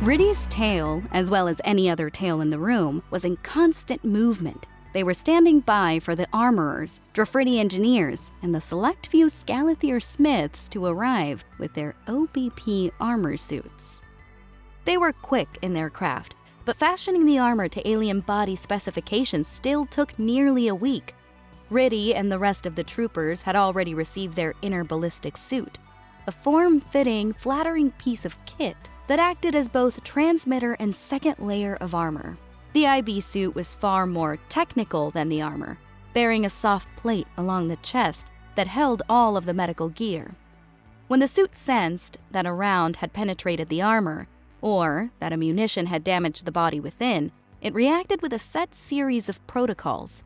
Riddy's tail, as well as any other tail in the room, was in constant movement. They were standing by for the armorers, Drafridi engineers, and the select few Scalathier smiths to arrive with their OBP armor suits. They were quick in their craft, but fashioning the armor to alien body specifications still took nearly a week. Riddy and the rest of the troopers had already received their inner ballistic suit, a form-fitting, flattering piece of kit that acted as both transmitter and second layer of armor. The IB suit was far more technical than the armor, bearing a soft plate along the chest that held all of the medical gear. When the suit sensed that a round had penetrated the armor, or that a munition had damaged the body within, it reacted with a set series of protocols.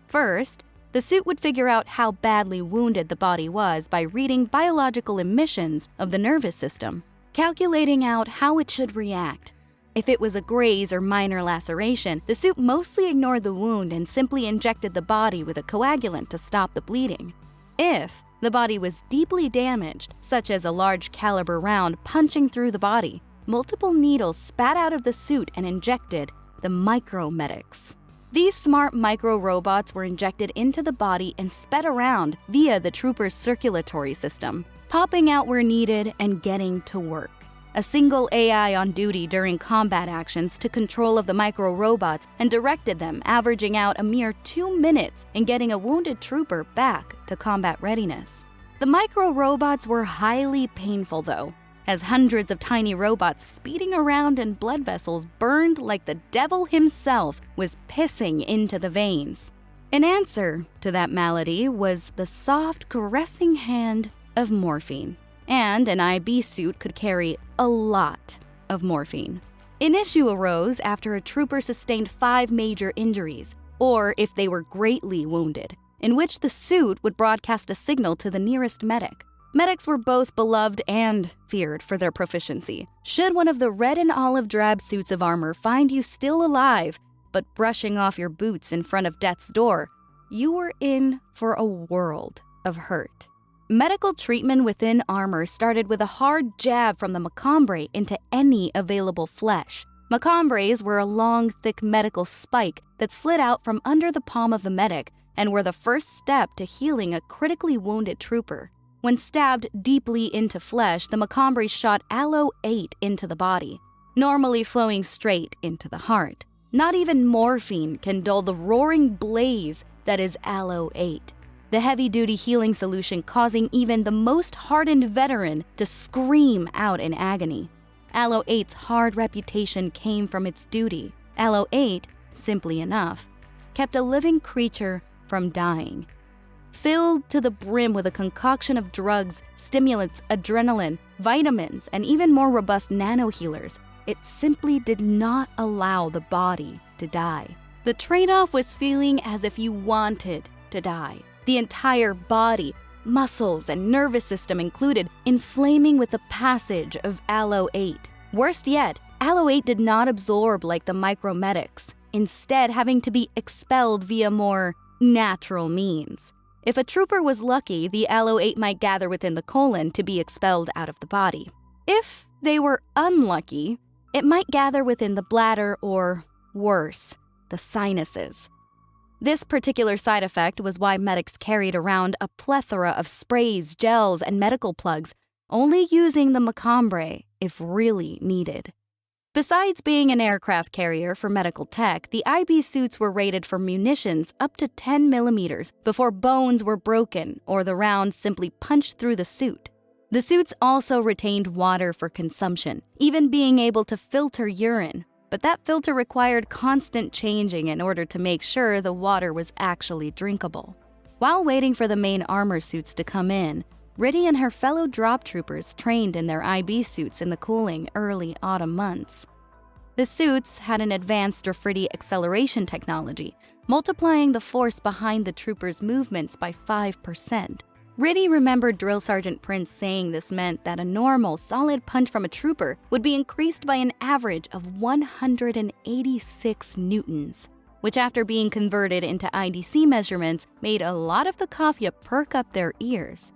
First, the suit would figure out how badly wounded the body was by reading biological emissions of the nervous system, calculating out how it should react. If it was a graze or minor laceration, the suit mostly ignored the wound and simply injected the body with a coagulant to stop the bleeding. If the body was deeply damaged, such as a large caliber round punching through the body, multiple needles spat out of the suit and injected the micromedics. These smart micro-robots were injected into the body and sped around via the trooper's circulatory system, popping out where needed and getting to work. A single AI on duty during combat actions took control of the micro-robots and directed them, averaging out a mere 2 minutes in getting a wounded trooper back to combat readiness. The micro-robots were highly painful though, as hundreds of tiny robots speeding around in blood vessels burned like the devil himself was pissing into the veins. An answer to that malady was the soft, caressing hand of morphine. And an IB suit could carry a lot of morphine. An issue arose after a trooper sustained 5 major injuries, or if they were greatly wounded, in which the suit would broadcast a signal to the nearest medic. Medics were both beloved and feared for their proficiency. Should one of the red and olive drab suits of armor find you still alive, but brushing off your boots in front of death's door, you were in for a world of hurt. Medical treatment within armor started with a hard jab from the macombre into any available flesh. Macombres were a long, thick medical spike that slid out from under the palm of the medic and were the first step to healing a critically wounded trooper. When stabbed deeply into flesh, the macombre shot Aloe 8 into the body, normally flowing straight into the heart. Not even morphine can dull the roaring blaze that is Aloe 8. The heavy-duty healing solution causing even the most hardened veteran to scream out in agony. Aloe 8's hard reputation came from its duty. Aloe 8, simply enough, kept a living creature from dying. Filled to the brim with a concoction of drugs, stimulants, adrenaline, vitamins, and even more robust nano-healers, it simply did not allow the body to die. The trade-off was feeling as if you wanted to die. The entire body, muscles, and nervous system included, inflaming with the passage of Aloe 8. Worst yet, Aloe 8 did not absorb like the micromedics, instead having to be expelled via more natural means. If a trooper was lucky, the Aloe 8 might gather within the colon to be expelled out of the body. If they were unlucky, it might gather within the bladder or, worse, the sinuses. This particular side effect was why medics carried around a plethora of sprays, gels, and medical plugs, only using the macombre if really needed. Besides being an aircraft carrier for medical tech, the IB suits were rated for munitions up to 10 millimeters before bones were broken or the round simply punched through the suit. The suits also retained water for consumption, even being able to filter urine. But that filter required constant changing in order to make sure the water was actually drinkable. While waiting for the main armor suits to come in, Riddy and her fellow drop troopers trained in their IB suits in the cooling early autumn months. The suits had an advanced Drafridi acceleration technology, multiplying the force behind the troopers' movements by 5%. Riddy remembered Drill Sergeant Prince saying this meant that a normal, solid punch from a trooper would be increased by an average of 186 newtons, which after being converted into IDC measurements made a lot of the Kafia perk up their ears.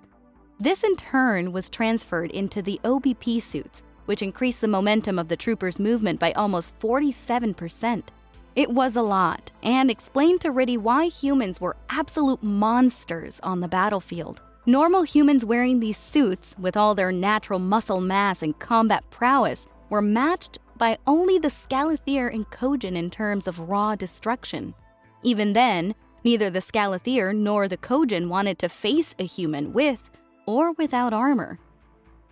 This in turn was transferred into the OBP suits, which increased the momentum of the troopers' movement by almost 47%. It was a lot, and explained to Riddy why humans were absolute monsters on the battlefield. Normal humans wearing these suits, with all their natural muscle mass and combat prowess, were matched by only the Scalathir and Kojin in terms of raw destruction. Even then, neither the Scalathir nor the Kojin wanted to face a human with or without armor.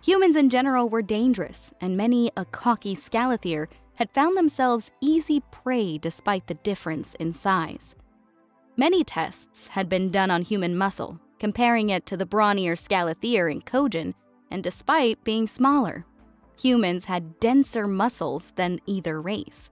Humans in general were dangerous, and many a cocky Scalathir had found themselves easy prey despite the difference in size. Many tests had been done on human muscle, comparing it to the brawnier Scalathir and Kojin, and despite being smaller, humans had denser muscles than either race.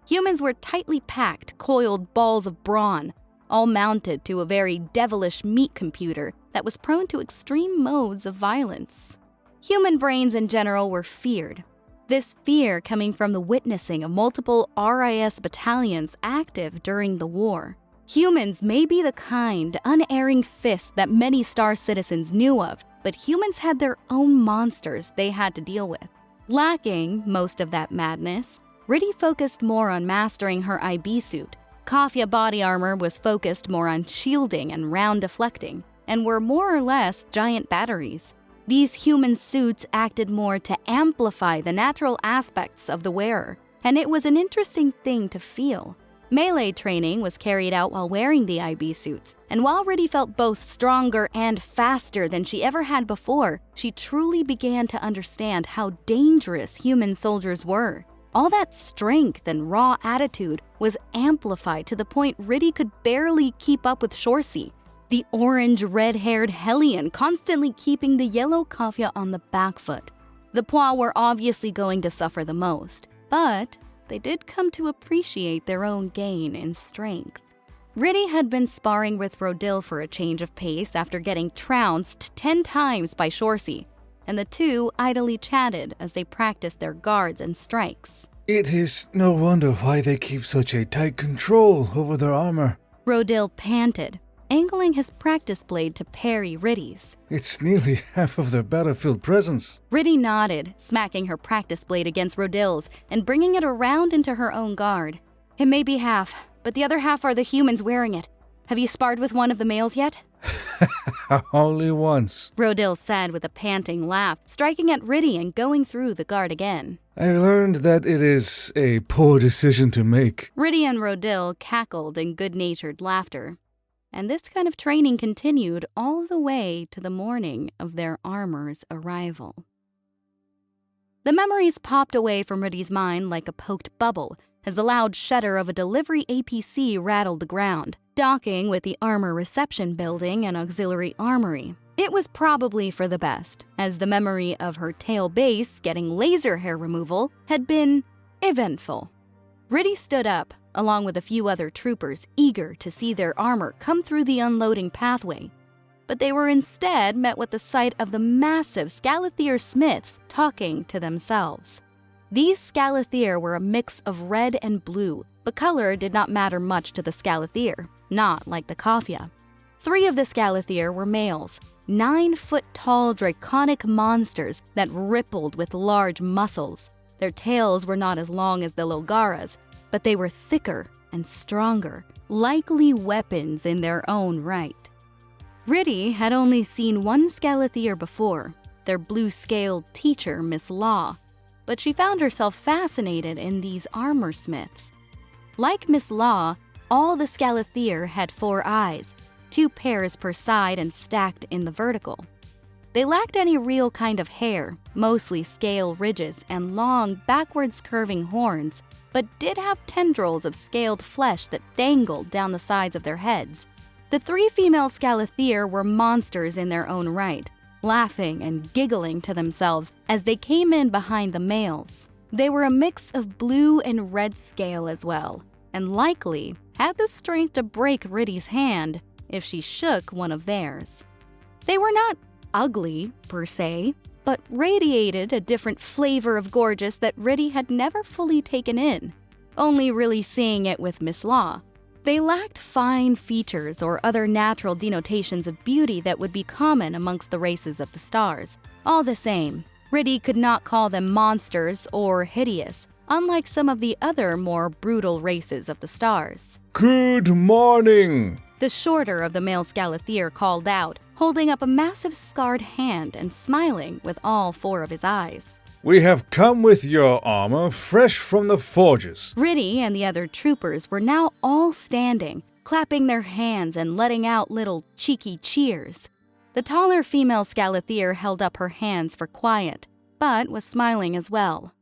Humans were tightly packed, coiled balls of brawn, all mounted to a very devilish meat computer that was prone to extreme modes of violence. Human brains in general were feared. This fear coming from the witnessing of multiple RIS battalions active during the war. Humans may be the kind, unerring fist that many Star citizens knew of, but humans had their own monsters they had to deal with. Lacking most of that madness, Riddy focused more on mastering her IB suit. Katja body armor was focused more on shielding and round deflecting, and were more or less giant batteries. These human suits acted more to amplify the natural aspects of the wearer, and it was an interesting thing to feel. Melee training was carried out while wearing the IB suits, and while Riddy felt both stronger and faster than she ever had before, she truly began to understand how dangerous human soldiers were. All that strength and raw attitude was amplified to the point Riddy could barely keep up with Shorsey, the orange, red-haired hellion constantly keeping the yellow Katja on the back foot. The Poix were obviously going to suffer the most, but they did come to appreciate their own gain in strength. Riddy had been sparring with Rodil for a change of pace after getting trounced 10 times by Shorsey, and the two idly chatted as they practiced their guards and strikes. It is no wonder why they keep such a tight control over their armor, Rodil panted, angling his practice blade to parry Riddy's. It's nearly half of their battlefield presence. Riddy nodded, smacking her practice blade against Rodil's and bringing it around into her own guard. It may be half, but the other half are the humans wearing it. Have you sparred with one of the males yet? Only once, Rodil said with a panting laugh, striking at Riddy and going through the guard again. I learned that it is a poor decision to make. Riddy and Rodil cackled in good-natured laughter. And this kind of training continued all the way to the morning of their armor's arrival. The memories popped away from Riddy's mind like a poked bubble as the loud shudder of a delivery APC rattled the ground, docking with the armor reception building and auxiliary armory. It was probably for the best, as the memory of her tail base getting laser hair removal had been eventful. Riddy stood up, along with a few other troopers eager to see their armor come through the unloading pathway. But they were instead met with the sight of the massive Scalathir smiths talking to themselves. These Scalathir were a mix of red and blue, but color did not matter much to the Scalathir, not like the Katja. 3 of the Scalathir were males, 9-foot-tall draconic monsters that rippled with large muscles. Their tails were not as long as the Logaras, but they were thicker and stronger, likely weapons in their own right. Riddy had only seen one Scalathir before, their blue-scaled teacher, Miss Law, but she found herself fascinated in these armor smiths. Like Miss Law, all the Scalathir had 4 eyes, 2 pairs per side and stacked in the vertical. They lacked any real kind of hair, mostly scale ridges and long, backwards curving horns, but did have tendrils of scaled flesh that dangled down the sides of their heads. The 3 female Scalathir were monsters in their own right, laughing and giggling to themselves as they came in behind the males. They were a mix of blue and red scale as well, and likely had the strength to break Riddy's hand if she shook one of theirs. They were not ugly, per se, but radiated a different flavor of gorgeous that Riddy had never fully taken in, only really seeing it with Miss Law. They lacked fine features or other natural denotations of beauty that would be common amongst the races of the stars. All the same, Riddy could not call them monsters or hideous, unlike some of the other more brutal races of the stars. Good morning! The shorter of the male Scalathir called out, holding up a massive scarred hand and smiling with all 4 of his eyes. We have come with your armor, fresh from the forges. Riddy and the other troopers were now all standing, clapping their hands and letting out little cheeky cheers. The taller female Scalathir held up her hands for quiet, but was smiling as well.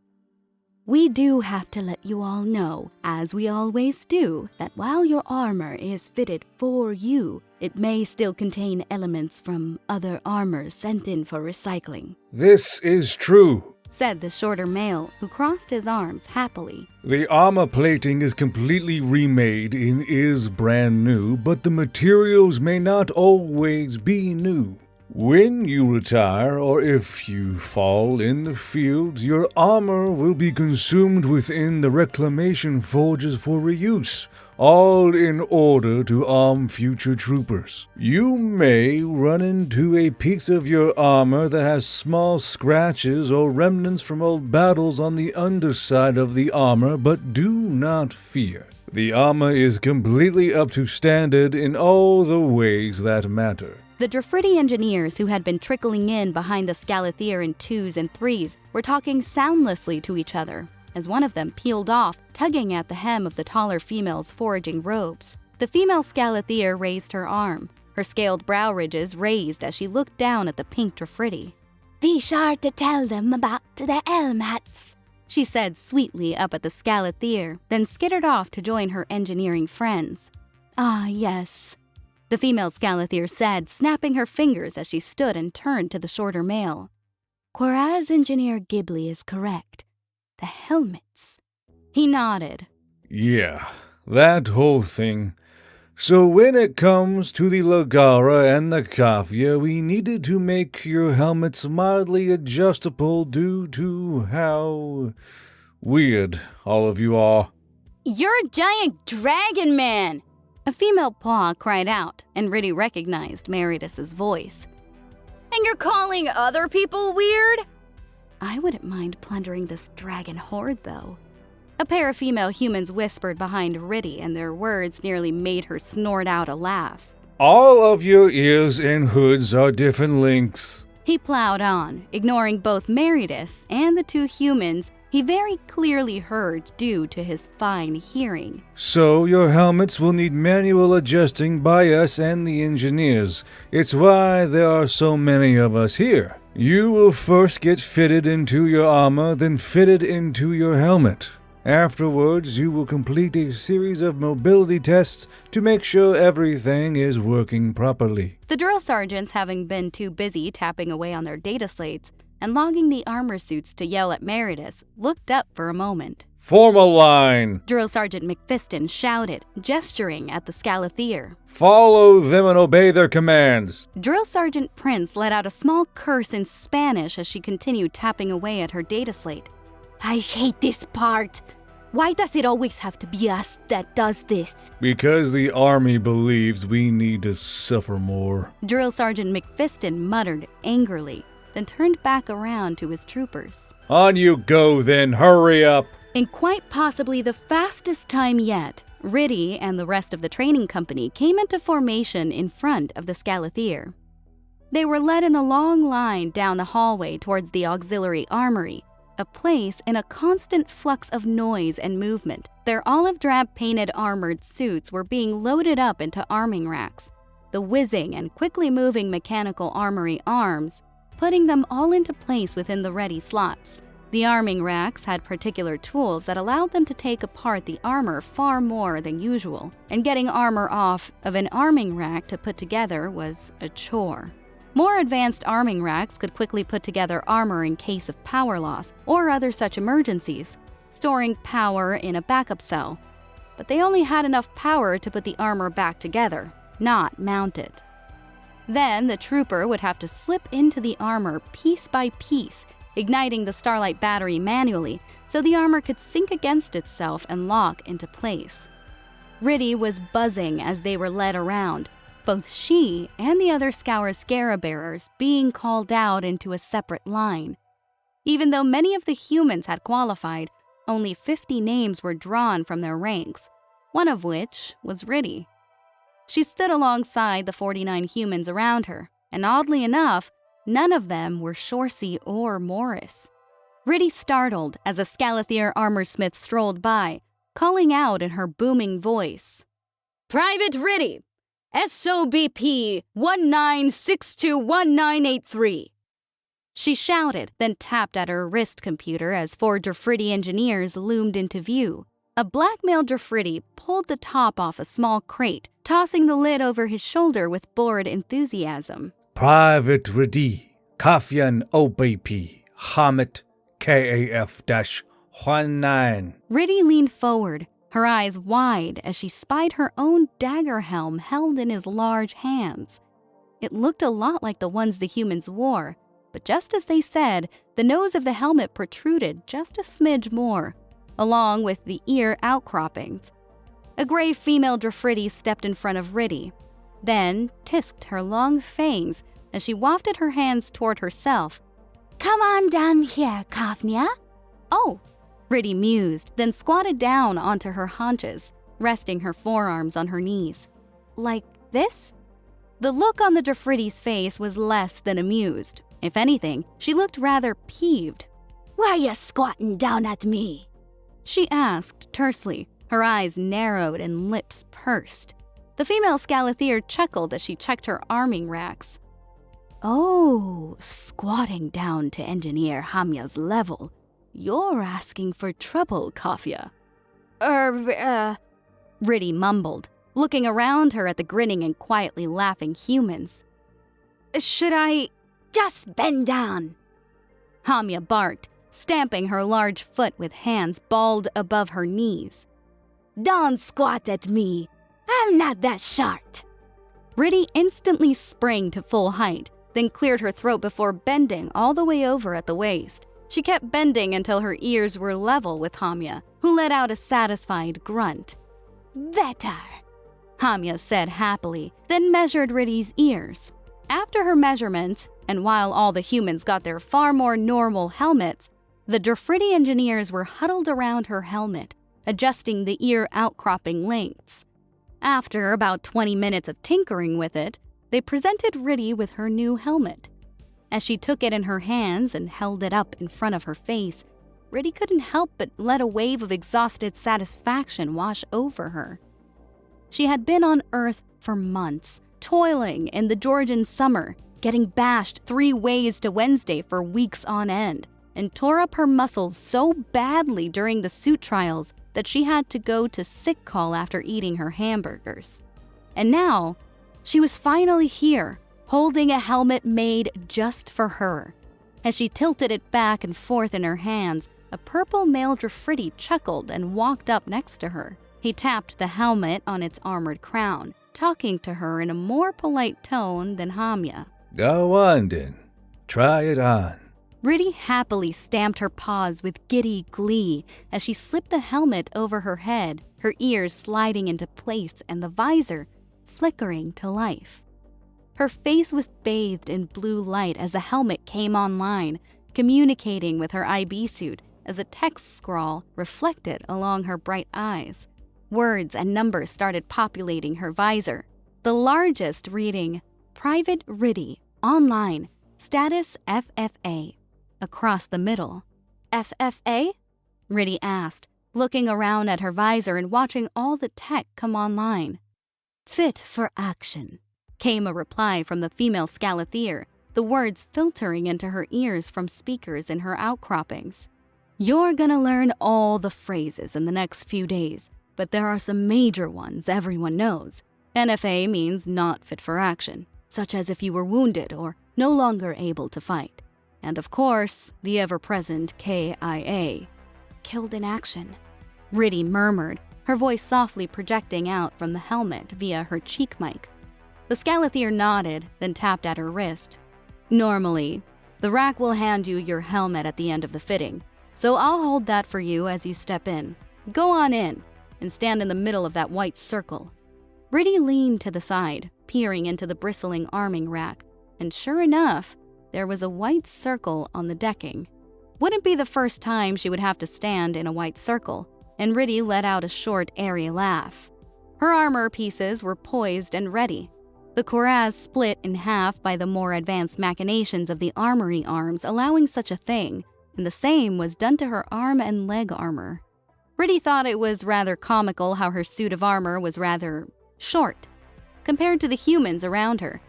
We do have to let you all know, as we always do, that while your armor is fitted for you, it may still contain elements from other armors sent in for recycling. This is true, said the shorter male, who crossed his arms happily. The armor plating is completely remade and is brand new, but the materials may not always be new. When you retire, or if you fall in the field, your armor will be consumed within the reclamation forges for reuse, all in order to arm future troopers. You may run into a piece of your armor that has small scratches or remnants from old battles on the underside of the armor, but do not fear. The armor is completely up to standard in all the ways that matter. The Drafridi engineers who had been trickling in behind the Scalathir in 2s and 3s were talking soundlessly to each other, as one of them peeled off, tugging at the hem of the taller female's foraging robes. The female Scalathir raised her arm, her scaled brow ridges raised as she looked down at the pink Drafridi. Be sure to tell them about the Elmats, she said sweetly up at the Scalathir, then skittered off to join her engineering friends. Ah, yes, the female Scalathir said, snapping her fingers as she stood and turned to the shorter male. Whereas Engineer Ghibli is correct, the helmets. He nodded. Yeah, that whole thing. So when it comes to the Lagara and the Kafia, we needed to make your helmets mildly adjustable due to how weird all of you are. You're a giant dragon man! A female paw cried out, and Riddy recognized Meridus's voice. And you're calling other people weird? I wouldn't mind plundering this dragon horde, though. A pair of female humans whispered behind Riddy, and their words nearly made her snort out a laugh. All of your ears and hoods are different lengths. He plowed on, ignoring both Meridus and the 2 humans he very clearly heard due to his fine hearing. So your helmets will need manual adjusting by us and the engineers. It's why there are so many of us here. You will first get fitted into your armor, then fitted into your helmet. Afterwards, you will complete a series of mobility tests to make sure everything is working properly. The drill sergeants, having been too busy tapping away on their data slates and logging the armor suits to yell at Meridus, looked up for a moment. Form a line! Drill Sergeant McFiston shouted, gesturing at the Scalathir. Follow them and obey their commands. Drill Sergeant Prince let out a small curse in Spanish as she continued tapping away at her data slate. I hate this part. Why does it always have to be us that does this? Because the army believes we need to suffer more. Drill Sergeant McFiston muttered angrily, then turned back around to his troopers. On you go then, hurry up! In quite possibly the fastest time yet, Riddy and the rest of the training company came into formation in front of the Scalathir. They were led in a long line down the hallway towards the auxiliary armory, a place in a constant flux of noise and movement. Their olive-drab painted armored suits were being loaded up into arming racks, the whizzing and quickly moving mechanical armory arms putting them all into place within the ready slots. The arming racks had particular tools that allowed them to take apart the armor far more than usual, and getting armor off of an arming rack to put together was a chore. More advanced arming racks could quickly put together armor in case of power loss or other such emergencies, storing power in a backup cell. But they only had enough power to put the armor back together, not mount it. Then the trooper would have to slip into the armor piece by piece, igniting the Starlight battery manually so the armor could sink against itself and lock into place. Riddy was buzzing as they were led around, both she and the other Scour Scarab bearers being called out into a separate line. Even though many of the humans had qualified, only 50 names were drawn from their ranks, one of which was Riddy. She stood alongside the 49 humans around her, and oddly enough, none of them were Shorsey or Morris. Riddy startled as a Scalathir armorsmith strolled by, calling out in her booming voice, Private Riddy, SOBP 19621983. She shouted, then tapped at her wrist computer as 4 Drafridi engineers loomed into view. A black male Drafridi pulled the top off a small crate, tossing the lid over his shoulder with bored enthusiasm. Private Redi, Kafyan OBP, Hamit KAF-19. Riddy leaned forward, her eyes wide as she spied her own dagger helm held in his large hands. It looked a lot like the ones the humans wore, but just as they said, the nose of the helmet protruded just a smidge more, along with the ear outcroppings. A gray female Drafridi stepped in front of Riddy, then tisked her long fangs as she wafted her hands toward herself. Come on down here, Kafnia. Oh, Riddy mused, then squatted down onto her haunches, resting her forearms on her knees. Like this? The look on the Drafridi's face was less than amused. If anything, she looked rather peeved. Why you squatting down at me? She asked tersely, her eyes narrowed and lips pursed. The female Scalathir chuckled as she checked her arming racks. Oh, squatting down to Engineer Hamya's level. You're asking for trouble, Kafya. Riddy mumbled, looking around her at the grinning and quietly laughing humans. Should I just bend down? Hamya barked, stamping her large foot with hands balled above her knees. Don't squat at me. I'm not that short. Riddy instantly sprang to full height, then cleared her throat before bending all the way over at the waist. She kept bending until her ears were level with Hamya, who let out a satisfied grunt. Better, Hamya said happily, then measured Riddy's ears. After her measurement, and while all the humans got their far more normal helmets, the Drafridi engineers were huddled around her helmet, adjusting the ear outcropping lengths. After about 20 minutes of tinkering with it, they presented Riddy with her new helmet. As she took it in her hands and held it up in front of her face, Riddy couldn't help but let a wave of exhausted satisfaction wash over her. She had been on Earth for months, toiling in the Georgian summer, getting bashed 3 ways to Wednesday for weeks on end, and tore up her muscles so badly during the suit trials that she had to go to sick call after eating her hamburgers. And now, she was finally here, holding a helmet made just for her. As she tilted it back and forth in her hands, a purple male Drafridi chuckled and walked up next to her. He tapped the helmet on its armored crown, talking to her in a more polite tone than Hamya. Go on, then. Try it on. Riddy happily stamped her paws with giddy glee as she slipped the helmet over her head, her ears sliding into place and the visor flickering to life. Her face was bathed in blue light as the helmet came online, communicating with her IB suit as a text scrawl reflected along her bright eyes. Words and numbers started populating her visor, the largest reading, Private Riddy, online, status FFA, across the middle. FFA? Riddy asked, looking around at her visor and watching all the tech come online. Fit for action, came a reply from the female Scalathir, the words filtering into her ears from speakers in her outcroppings. You're gonna learn all the phrases in the next few days, but there are some major ones everyone knows. NFA means not fit for action, such as if you were wounded or no longer able to fight. And of course, the ever-present KIA. Killed in action, Riddy murmured, her voice softly projecting out from the helmet via her cheek mic. The Scalathir nodded, then tapped at her wrist. Normally, the rack will hand you your helmet at the end of the fitting, so I'll hold that for you as you step in. Go on in, and stand in the middle of that white circle. Riddy leaned to the side, peering into the bristling arming rack, and sure enough, there was a white circle on the decking. Wouldn't be the first time she would have to stand in a white circle, and Riddy let out a short, airy laugh. Her armor pieces were poised and ready. The cuirass split in half by the more advanced machinations of the armory arms allowing such a thing, and the same was done to her arm and leg armor. Riddy thought it was rather comical how her suit of armor was rather short compared to the humans around her,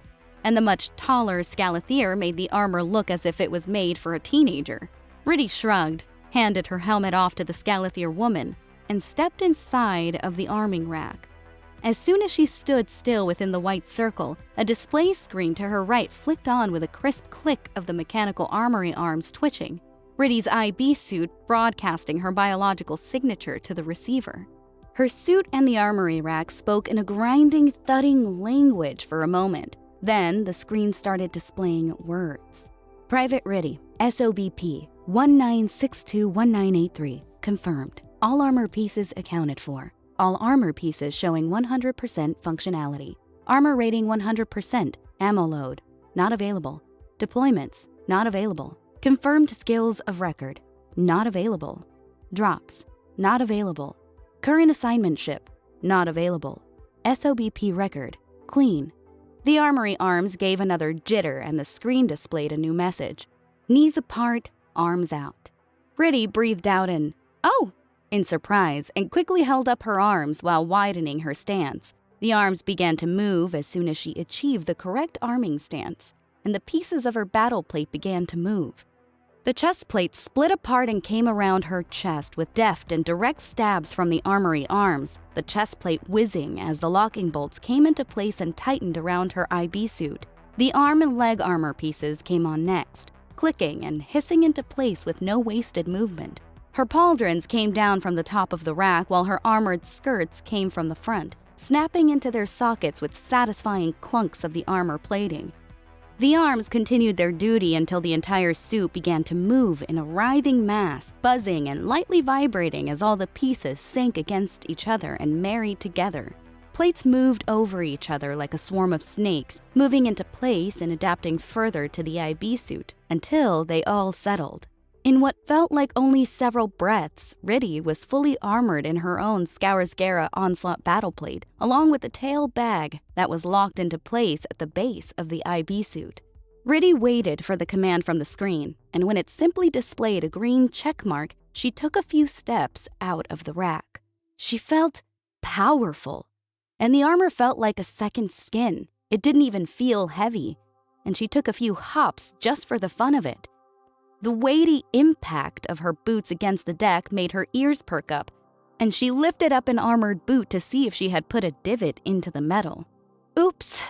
and the much taller Scalathir made the armor look as if it was made for a teenager. Riddy shrugged, handed her helmet off to the Scalathir woman, and stepped inside of the arming rack. As soon as she stood still within the white circle, a display screen to her right flicked on with a crisp click of the mechanical armory arms twitching, Riddy's IB suit broadcasting her biological signature to the receiver. Her suit and the armory rack spoke in a grinding, thudding language for a moment. Then the screen started displaying words. Private Riddy, SOBP, 19621983, confirmed. All armor pieces accounted for. All armor pieces showing 100% functionality. Armor rating 100%. Ammo load. Not available. Deployments. Not available. Confirmed skills of record. Not available. Drops. Not available. Current assignment ship. Not available. SOBP record. Clean. The armory arms gave another jitter and the screen displayed a new message. Knees apart, arms out. Riddy breathed out an, "Oh!" in surprise and quickly held up her arms while widening her stance. The arms began to move as soon as she achieved the correct arming stance, and the pieces of her battle plate began to move. The chest plate split apart and came around her chest with deft and direct stabs from the armory arms, the chest plate whizzing as the locking bolts came into place and tightened around her IB suit. The arm and leg armor pieces came on next, clicking and hissing into place with no wasted movement. Her pauldrons came down from the top of the rack while her armored skirts came from the front, snapping into their sockets with satisfying clunks of the armor plating. The arms continued their duty until the entire suit began to move in a writhing mass, buzzing and lightly vibrating as all the pieces sank against each other and married together. Plates moved over each other like a swarm of snakes, moving into place and adapting further to the IB suit until they all settled. In what felt like only several breaths, Riddy was fully armored in her own Scoursgera Onslaught battleplate, along with the tail bag that was locked into place at the base of the IB suit. Riddy waited for the command from the screen, and when it simply displayed a green check mark, she took a few steps out of the rack. She felt powerful, and the armor felt like a second skin. It didn't even feel heavy, and she took a few hops just for the fun of it. The weighty impact of her boots against the deck made her ears perk up, and she lifted up an armored boot to see if she had put a divot into the metal. "Oops,"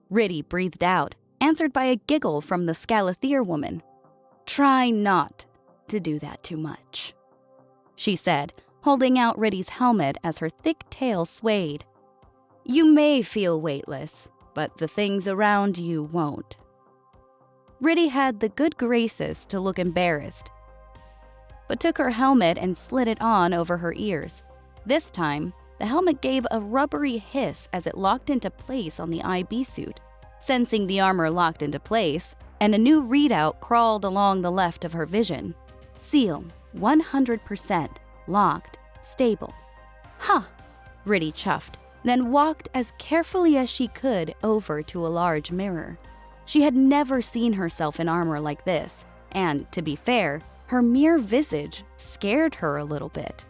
Riddy breathed out, answered by a giggle from the Scalathir woman. "Try not to do that too much," she said, holding out Riddy's helmet as her thick tail swayed. "You may feel weightless, but the things around you won't." Riddy had the good graces to look embarrassed, but took her helmet and slid it on over her ears. This time, the helmet gave a rubbery hiss as it locked into place on the IB suit. Sensing the armor locked into place, and a new readout crawled along the left of her vision. Seal, 100%, locked, stable. "Huh," Riddy chuffed, then walked as carefully as she could over to a large mirror. She had never seen herself in armor like this, and, to be fair, her mere visage scared her a little bit.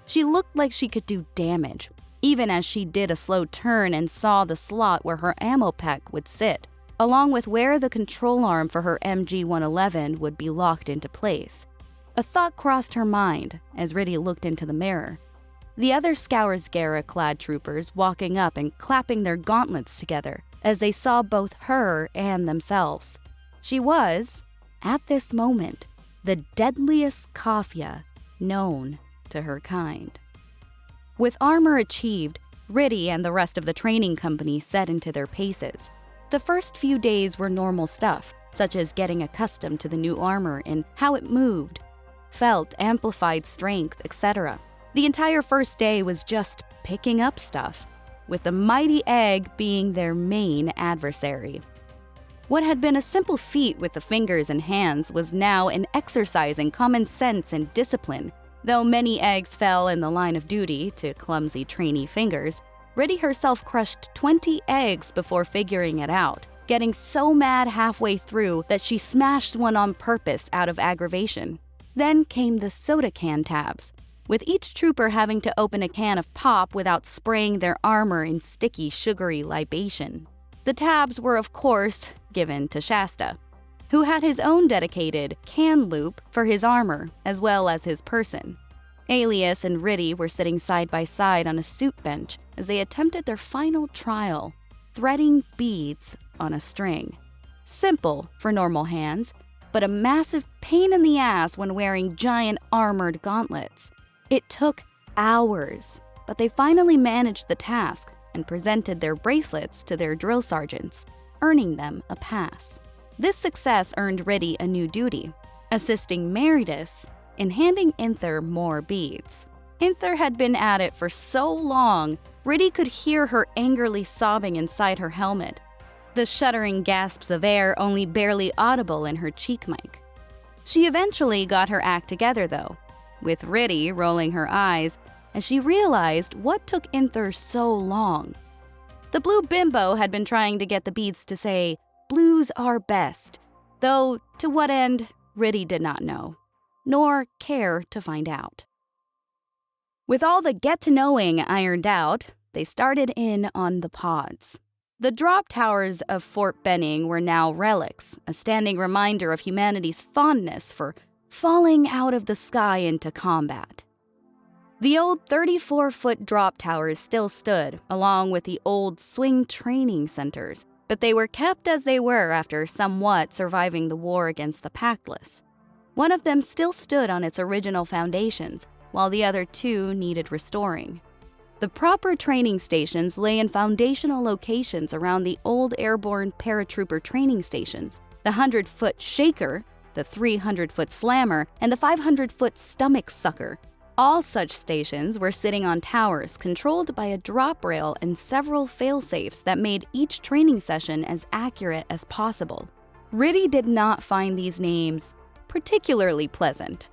She looked like she could do damage, even as she did a slow turn and saw the slot where her ammo pack would sit, along with where the control arm for her MG-111 would be locked into place. A thought crossed her mind as Riddy looked into the mirror. The other Scoursgera-clad troopers walking up and clapping their gauntlets together as they saw both her and themselves. She was, at this moment, the deadliest Katja known to her kind. With armor achieved, Riddy and the rest of the training company set into their paces. The first few days were normal stuff, such as getting accustomed to the new armor and how it moved, felt amplified strength, etc. The entire first day was just picking up stuff, with the mighty egg being their main adversary. What had been a simple feat with the fingers and hands was now an exercise in common sense and discipline. Though many eggs fell in the line of duty to clumsy trainee fingers, Riddy herself crushed 20 eggs before figuring it out, getting so mad halfway through that she smashed one on purpose out of aggravation. Then came the soda can tabs, with each trooper having to open a can of pop without spraying their armor in sticky, sugary libation. The tabs were, of course, given to Shasta, who had his own dedicated can loop for his armor as well as his person. Alias and Riddy were sitting side by side on a suit bench as they attempted their final trial, threading beads on a string. Simple for normal hands, but a massive pain in the ass when wearing giant armored gauntlets. It took hours, but they finally managed the task and presented their bracelets to their drill sergeants, earning them a pass. This success earned Riddy a new duty, assisting Meredith in handing Inther more beads. Inther had been at it for so long, Riddy could hear her angrily sobbing inside her helmet, the shuddering gasps of air only barely audible in her cheek mic. She eventually got her act together, though, with Riddy rolling her eyes as she realized what took Inther so long. The blue bimbo had been trying to get the beads to say, "Blues are best," though to what end, Riddy did not know, nor care to find out. With all the get-to-knowing ironed out, they started in on the pods. The drop towers of Fort Benning were now relics, a standing reminder of humanity's fondness for falling out of the sky into combat. The old 34-foot drop towers still stood, along with the old swing training centers, but they were kept as they were after somewhat surviving the war against the Pactless. One of them still stood on its original foundations, while the other two needed restoring. The proper training stations lay in foundational locations around the old airborne paratrooper training stations, the 100-foot Shaker, the 300-foot Slammer, and the 500-foot Stomach Sucker. All such stations were sitting on towers controlled by a drop rail and several failsafes that made each training session as accurate as possible. Riddy did not find these names particularly pleasant.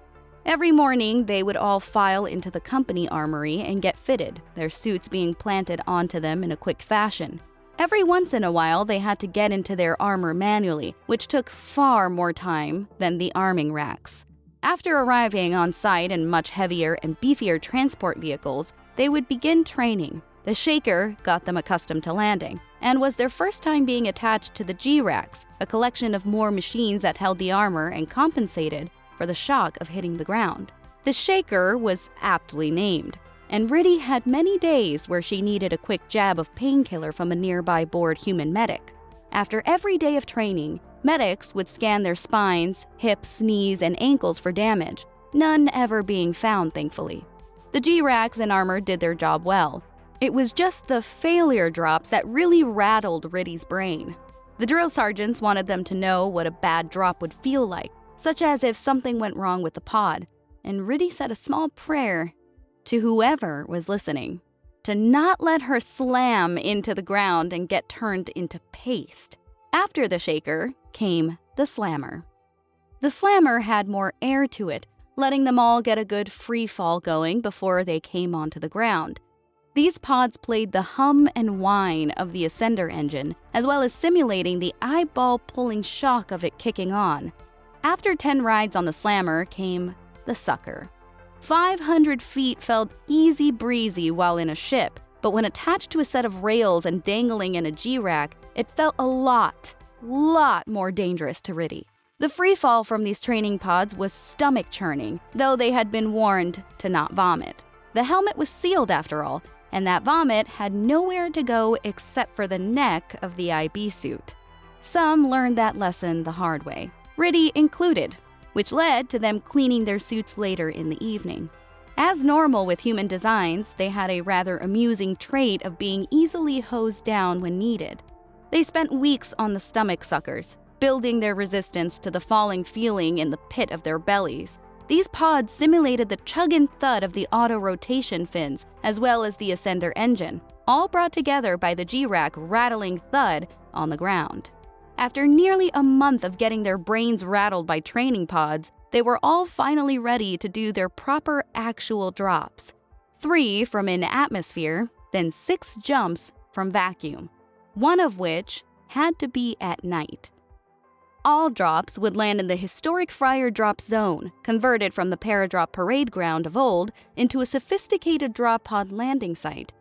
Every morning, they would all file into the company armory and get fitted, their suits being planted onto them in a quick fashion. Every once in a while, they had to get into their armor manually, which took far more time than the arming racks. After arriving on site in much heavier and beefier transport vehicles, they would begin training. The Shaker got them accustomed to landing, and was their first time being attached to the G-Racks, a collection of more machines that held the armor and compensated for the shock of hitting the ground. The Shaker was aptly named, and Riddy had many days where she needed a quick jab of painkiller from a nearby bored human medic. After every day of training, medics would scan their spines, hips, knees, and ankles for damage, none ever being found, thankfully. The G-Racks and armor did their job well. It was just the failure drops that really rattled Riddy's brain. The drill sergeants wanted them to know what a bad drop would feel like, such as if something went wrong with the pod, and Riddy said a small prayer to whoever was listening, to not let her slam into the ground and get turned into paste. After the Shaker came the Slammer. The Slammer had more air to it, letting them all get a good free fall going before they came onto the ground. These pods played the hum and whine of the Ascender engine, as well as simulating the eyeball-pulling shock of it kicking on. After 10 rides on the Slammer came the Sucker. 500 feet felt easy breezy while in a ship, but when attached to a set of rails and dangling in a G-Rack, it felt a lot more dangerous to Riddy. The free fall from these training pods was stomach churning, though they had been warned to not vomit. The helmet was sealed after all, and that vomit had nowhere to go except for the neck of the IB suit. Some learned that lesson the hard way, Riddy included, which led to them cleaning their suits later in the evening. As normal with human designs, they had a rather amusing trait of being easily hosed down when needed. They spent weeks on the Stomach Suckers, building their resistance to the falling feeling in the pit of their bellies. These pods simulated the chug and thud of the auto-rotation fins, as well as the Ascender engine, all brought together by the G-Rack rattling thud on the ground. After nearly a month of getting their brains rattled by training pods, they were all finally ready to do their proper actual drops. 3 from in atmosphere, then 6 jumps from vacuum, one of which had to be at night. All drops would land in the historic Friar Drop Zone, converted from the Paradrop parade ground of old into a sophisticated drop pod landing site.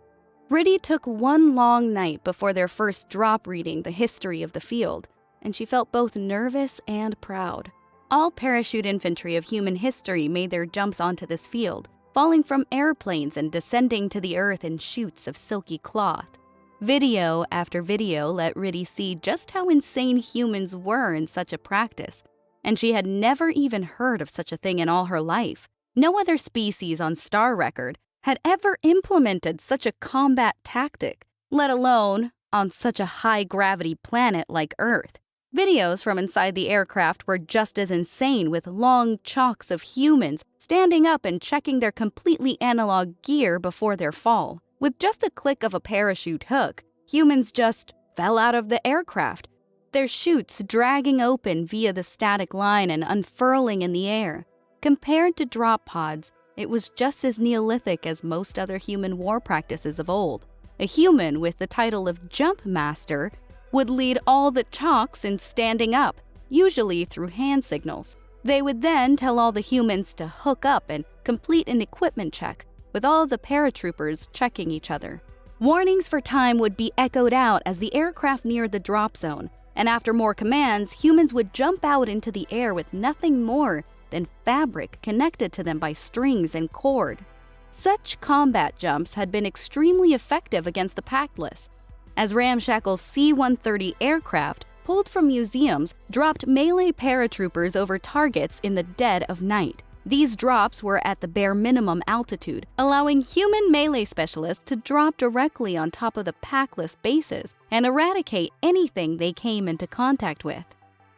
Riddy took one long night before their first drop reading the history of the field, and she felt both nervous and proud. All parachute infantry of human history made their jumps onto this field, falling from airplanes and descending to the earth in chutes of silky cloth. Video after video let Riddy see just how insane humans were in such a practice, and she had never even heard of such a thing in all her life. No other species on Star Record had ever implemented such a combat tactic, let alone on such a high-gravity planet like Earth. Videos from inside the aircraft were just as insane, with long chalks of humans standing up and checking their completely analog gear before their fall. With just a click of a parachute hook, humans just fell out of the aircraft, their chutes dragging open via the static line and unfurling in the air. Compared to drop pods, it was just as Neolithic as most other human war practices of old. A human with the title of Jump Master would lead all the chalks in standing up, usually through hand signals. They would then tell all the humans to hook up and complete an equipment check, with all the paratroopers checking each other. Warnings for time would be echoed out as the aircraft neared the drop zone, and after more commands, humans would jump out into the air with nothing more than fabric connected to them by strings and cord. Such combat jumps had been extremely effective against the Pactless, as ramshackle C-130 aircraft pulled from museums dropped melee paratroopers over targets in the dead of night. These drops were at the bare minimum altitude, allowing human melee specialists to drop directly on top of the Pactless bases and eradicate anything they came into contact with.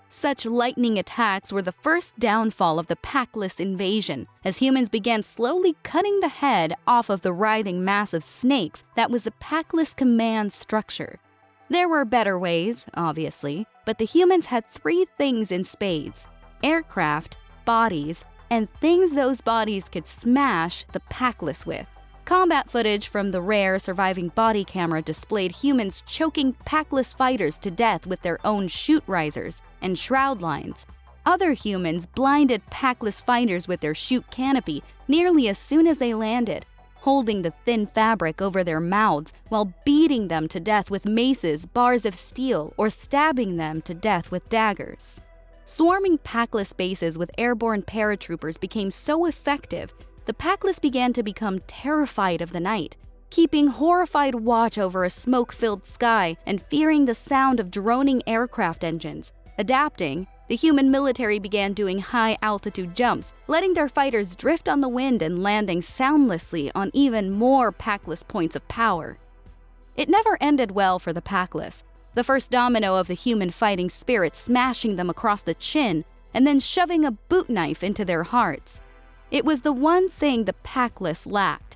Such lightning attacks were the first downfall of the Pactless invasion, as humans began slowly cutting the head off of the writhing mass of snakes that was the Pactless command structure. There were better ways, obviously, but the humans had 3 things in spades: aircraft, bodies, and things those bodies could smash the Pactless with. Combat footage from the rare surviving body camera displayed humans choking Pactless fighters to death with their own chute risers and shroud lines. Other humans blinded Pactless fighters with their chute canopy nearly as soon as they landed, holding the thin fabric over their mouths while beating them to death with maces, bars of steel, or stabbing them to death with daggers. Swarming Pactless bases with airborne paratroopers became so effective, the Pactless began to become terrified of the night, keeping horrified watch over a smoke-filled sky and fearing the sound of droning aircraft engines. Adapting, the human military began doing high-altitude jumps, letting their fighters drift on the wind and landing soundlessly on even more Pactless points of power. It never ended well for the Pactless, the first domino of the human fighting spirit smashing them across the chin and then shoving a boot knife into their hearts. It was the one thing the Pactless lacked.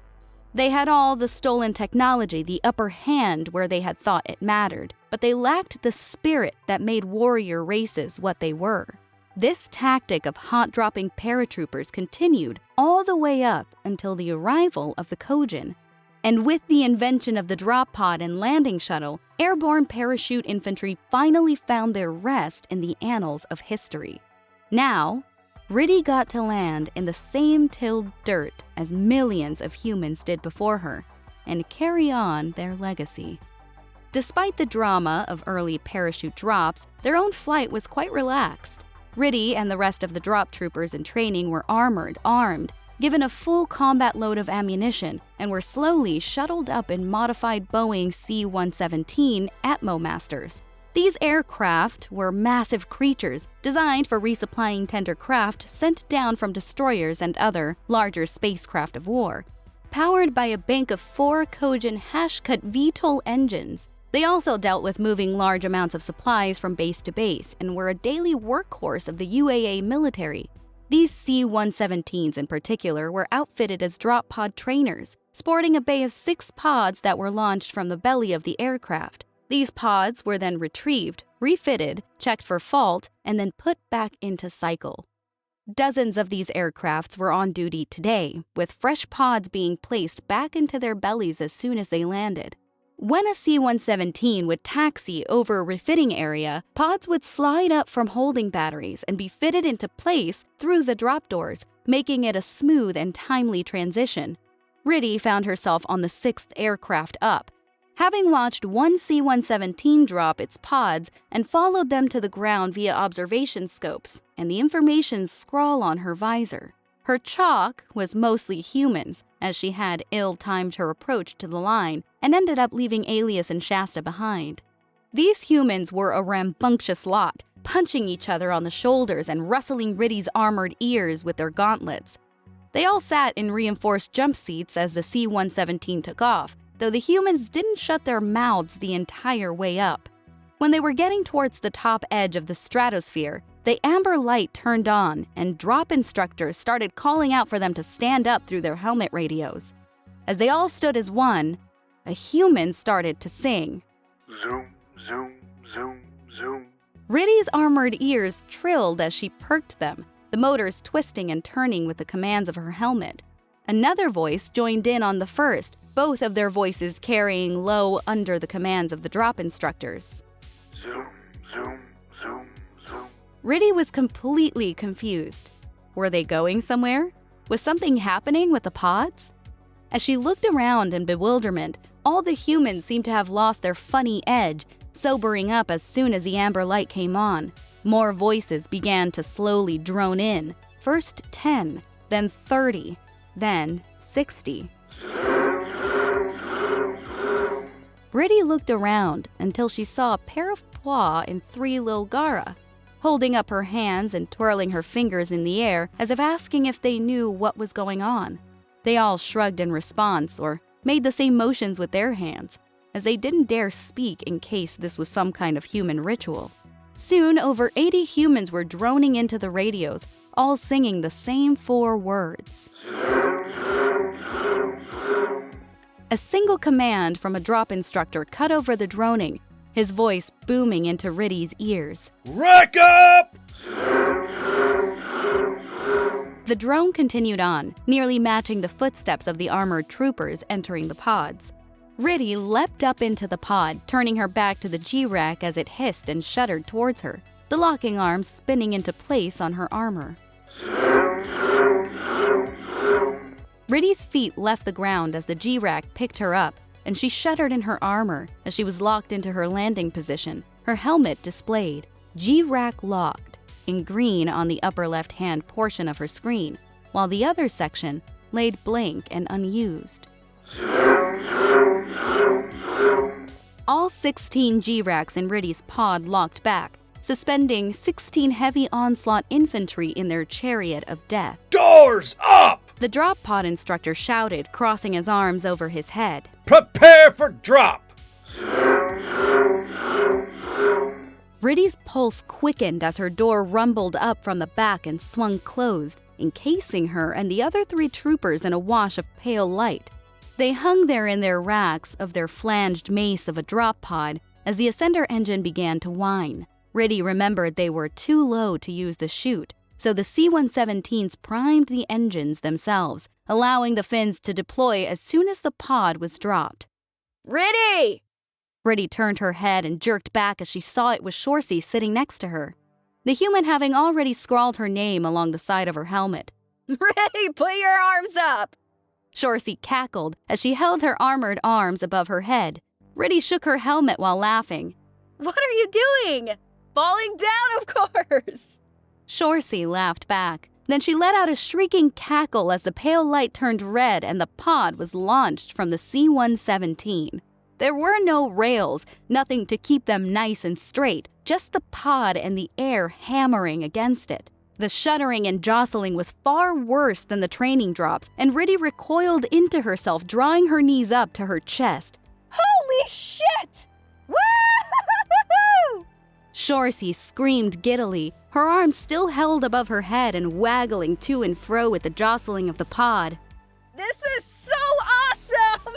They had all the stolen technology, the upper hand where they had thought it mattered, but they lacked the spirit that made warrior races what they were. This tactic of hot-dropping paratroopers continued all the way up until the arrival of the Kojin. And with the invention of the drop pod and landing shuttle, airborne parachute infantry finally found their rest in the annals of history. Now, Riddy got to land in the same tilled dirt as millions of humans did before her, and carry on their legacy. Despite the drama of early parachute drops, their own flight was quite relaxed. Riddy and the rest of the drop troopers in training were armored, armed, given a full combat load of ammunition, and were slowly shuttled up in modified Boeing C-117 Atmo Masters. These aircraft were massive creatures designed for resupplying tender craft sent down from destroyers and other larger spacecraft of war. Powered by a bank of 4 Kojin hash-cut VTOL engines, they also dealt with moving large amounts of supplies from base to base and were a daily workhorse of the UAA military. These C-117s in particular were outfitted as drop pod trainers, sporting a bay of 6 pods that were launched from the belly of the aircraft. These pods were then retrieved, refitted, checked for fault, and then put back into cycle. Dozens of these aircrafts were on duty today, with fresh pods being placed back into their bellies as soon as they landed. When a C-117 would taxi over a refitting area, pods would slide up from holding batteries and be fitted into place through the drop doors, making it a smooth and timely transition. Riddy found herself on the 6th aircraft up, having watched one C-117 drop its pods and followed them to the ground via observation scopes and the information scrawl on her visor. Her chalk was mostly humans, as she had ill-timed her approach to the line and ended up leaving Alias and Shasta behind. These humans were a rambunctious lot, punching each other on the shoulders and rustling Riddy's armored ears with their gauntlets. They all sat in reinforced jump seats as the C-117 took off, though the humans didn't shut their mouths the entire way up. When they were getting towards the top edge of the stratosphere, the amber light turned on and drop instructors started calling out for them to stand up through their helmet radios. As they all stood as one, a human started to sing. Zoom, zoom, zoom, zoom. Riddy's armored ears trilled as she perked them, the motors twisting and turning with the commands of her helmet. Another voice joined in on the first, both of their voices carrying low under the commands of the drop instructors. Zoom, zoom, zoom, zoom. Riddy was completely confused. Were they going somewhere? Was something happening with the pods? As she looked around in bewilderment, all the humans seemed to have lost their funny edge, sobering up as soon as the amber light came on. More voices began to slowly drone in, first 10, then 30, then 60. Riddy looked around until she saw a pair of Pwa and 3 Lilgara, holding up her hands and twirling her fingers in the air as if asking if they knew what was going on. They all shrugged in response or made the same motions with their hands, as they didn't dare speak in case this was some kind of human ritual. Soon, over 80 humans were droning into the radios, all singing the same 4 words. A single command from a drop instructor cut over the droning, his voice booming into Riddy's ears. Rack up! The drone continued on, nearly matching the footsteps of the armored troopers entering the pods. Riddy leapt up into the pod, turning her back to the G-Rack as it hissed and shuddered towards her, the locking arms spinning into place on her armor. Riddy's feet left the ground as the G-Rack picked her up, and she shuddered in her armor as she was locked into her landing position, her helmet displayed, G-Rack locked, in green on the upper left-hand portion of her screen, while the other section laid blank and unused. All 16 G-Racks in Riddy's pod locked back, suspending 16 heavy onslaught infantry in their chariot of death. Doors up! The drop pod instructor shouted, crossing his arms over his head. Prepare for drop! Riddy's pulse quickened as her door rumbled up from the back and swung closed, encasing her and the other 3 troopers in a wash of pale light. They hung there in their racks of their flanged mace of a drop pod as the ascender engine began to whine. Riddy remembered they were too low to use the chute, so the C-117s primed the engines themselves, allowing the fins to deploy as soon as the pod was dropped. "Riddy!" Riddy turned her head and jerked back as she saw it was Shorsey sitting next to her, the human having already scrawled her name along the side of her helmet. "Riddy, put your arms up!" Shorsey cackled as she held her armored arms above her head. Riddy shook her helmet while laughing. "What are you doing?" "Falling down, of course!" Shorsey laughed back. Then she let out a shrieking cackle as the pale light turned red and the pod was launched from the C-117. There were no rails, nothing to keep them nice and straight, just the pod and the air hammering against it. The shuddering and jostling was far worse than the training drops, and Riddy recoiled into herself, drawing her knees up to her chest. "Holy shit! Woo-hoo-hoo-hoo-hoo!" Shorsey screamed giddily, her arms still held above her head and waggling to and fro with the jostling of the pod. "This is so awesome!"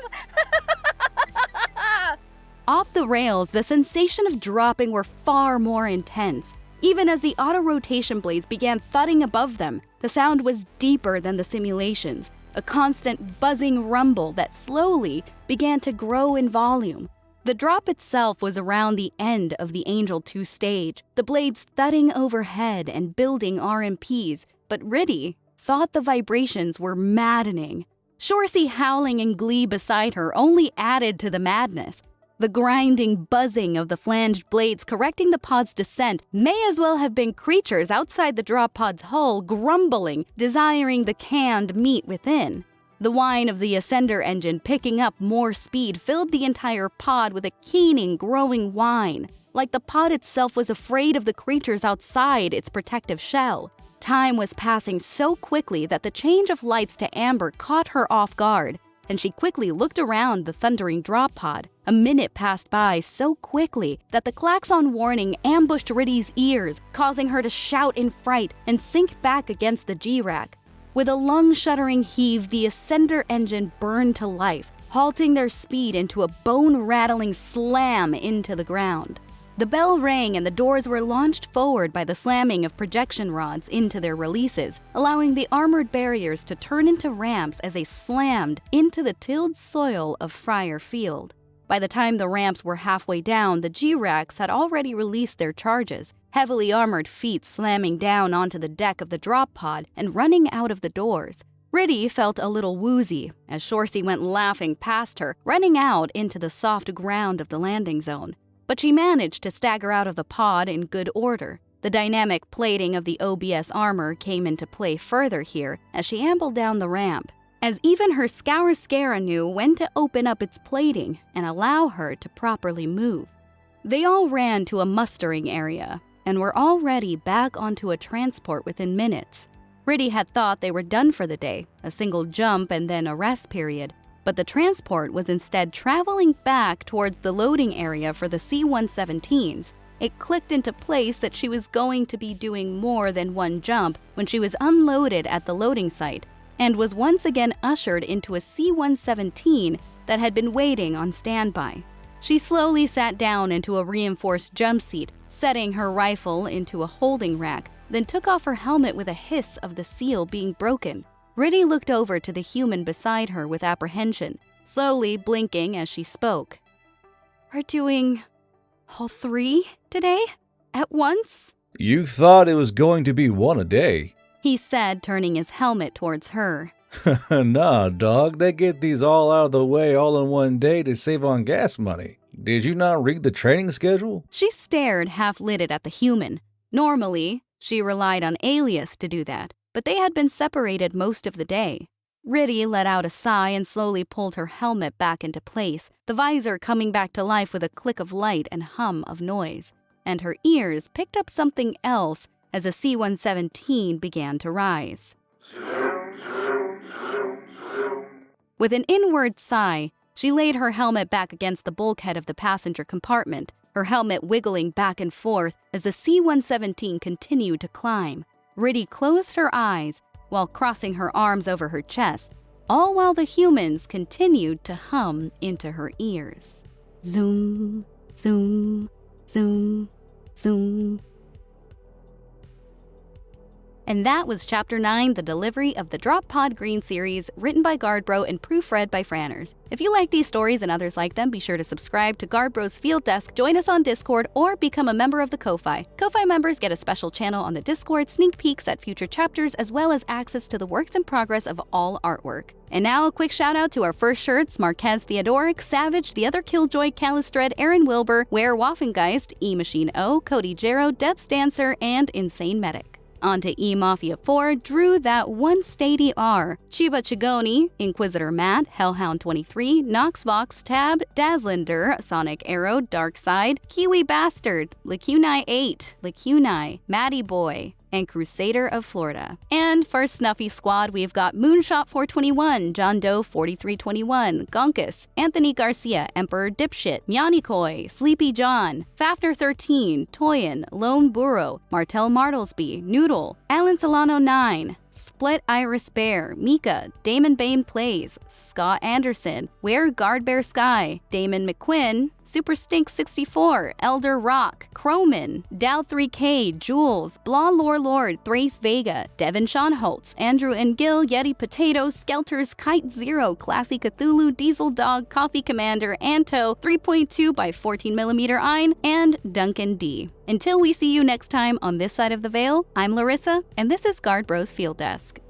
Off the rails, the sensation of dropping were far more intense. Even as the auto-rotation blades began thudding above them, the sound was deeper than the simulations, a constant buzzing rumble that slowly began to grow in volume. The drop itself was around the end of the Angel 2 stage, the blades thudding overhead and building RMPs, but Riddy thought the vibrations were maddening. Shorsey howling in glee beside her only added to the madness. The grinding buzzing of the flanged blades correcting the pod's descent may as well have been creatures outside the drop pod's hull grumbling, desiring the canned meat within. The whine of the ascender engine picking up more speed filled the entire pod with a keening, growing whine, like the pod itself was afraid of the creatures outside its protective shell. Time was passing so quickly that the change of lights to amber caught her off guard, and she quickly looked around the thundering drop pod. A minute passed by so quickly that the klaxon warning ambushed Riddy's ears, causing her to shout in fright and sink back against the G-rack. With a lung-shuddering heave, the ascender engine burned to life, halting their speed into a bone-rattling slam into the ground. The bell rang and the doors were launched forward by the slamming of projection rods into their releases, allowing the armored barriers to turn into ramps as they slammed into the tilled soil of Friar Field. By the time the ramps were halfway down, the G-racks had already released their charges, heavily armored feet slamming down onto the deck of the drop pod and running out of the doors. Riddy felt a little woozy as Shorsey went laughing past her, running out into the soft ground of the landing zone. But she managed to stagger out of the pod in good order. The dynamic plating of the OBS armor came into play further here as she ambled down the ramp, as even her Scourascara knew when to open up its plating and allow her to properly move. They all ran to a mustering area and were already back onto a transport within minutes. Riddy had thought they were done for the day, a single jump and then a rest period. But the transport was instead traveling back towards the loading area for the C-117s. It clicked into place that she was going to be doing more than one jump when she was unloaded at the loading site, and was once again ushered into a C-117 that had been waiting on standby. She slowly sat down into a reinforced jump seat, setting her rifle into a holding rack, then took off her helmet with a hiss of the seal being broken. Riddy looked over to the human beside her with apprehension, slowly blinking as she spoke. "We're doing all 3 today? At once?" You thought it was going to be one a day. He said, turning his helmet towards her. Nah, dog, they get these all out of the way all in one day to save on gas money. Did you not read the training schedule? She stared half-lidded at the human. Normally, she relied on Alias to do that, but they had been separated most of the day. Riddy let out a sigh and slowly pulled her helmet back into place, the visor coming back to life with a click of light and hum of noise. And her ears picked up something else as a C-117 began to rise. With an inward sigh, she laid her helmet back against the bulkhead of the passenger compartment, her helmet wiggling back and forth as the C-117 continued to climb. Riddy closed her eyes while crossing her arms over her chest, all while the humans continued to hum into her ears. Zoom, zoom, zoom, zoom. And that was Chapter 9, The Delivery of the Drop Pod Green series, written by Guardbro and proofread by Franners. If you like these stories and others like them, be sure to subscribe to Guardbro's Field Desk, join us on Discord, or become a member of the Ko-Fi. Ko-Fi members get a special channel on the Discord, sneak peeks at future chapters, as well as access to the works in progress of all artwork. And now a quick shout out to our first shirts: Marquez Theodoric, Savage, The Other Killjoy, Calistred, Aaron Wilbur, Ware Waffengeist, E-Machine O, Cody Jarrow, Death's Dancer, and Insane Medic. On to E-Mafia 4, Drew That One Stady R, Chiba Chigoni, Inquisitor Matt, Hellhound 23, Nox Vox, Tab, Dazzlinder, Sonic Arrow, Darkside, Kiwi Bastard, Lacunai 8, Lacunai, Matty Boy, and Crusader of Florida. And for Snuffy Squad, we've got Moonshot 421, John Doe 4321, Gonkus, Anthony Garcia, Emperor Dipshit, Myanikoi, Sleepy John, Fafner 13, Toyin, Lone Burrow, Martel Martlesby, Noodle, Alan Solano 9, Split Iris Bear, Mika, Damon Bain Plays, Scott Anderson, Where Guard Bear Sky, Damon McQuinn, Super Stink 64, Elder Rock, Croman, Dow 3K, Jules, Blah Lore Lord, Thrace Vega, Devin Sean Holtz, Andrew and Gil, Yeti Potatoes, Skelters, Kite Zero, Classy Cthulhu, Diesel Dog, Coffee Commander, Anto, 3.2 by 14mm Ein, and Duncan D. Until we see you next time on this side of the veil, I'm Larissa, and this is Guard Bros Field Desk.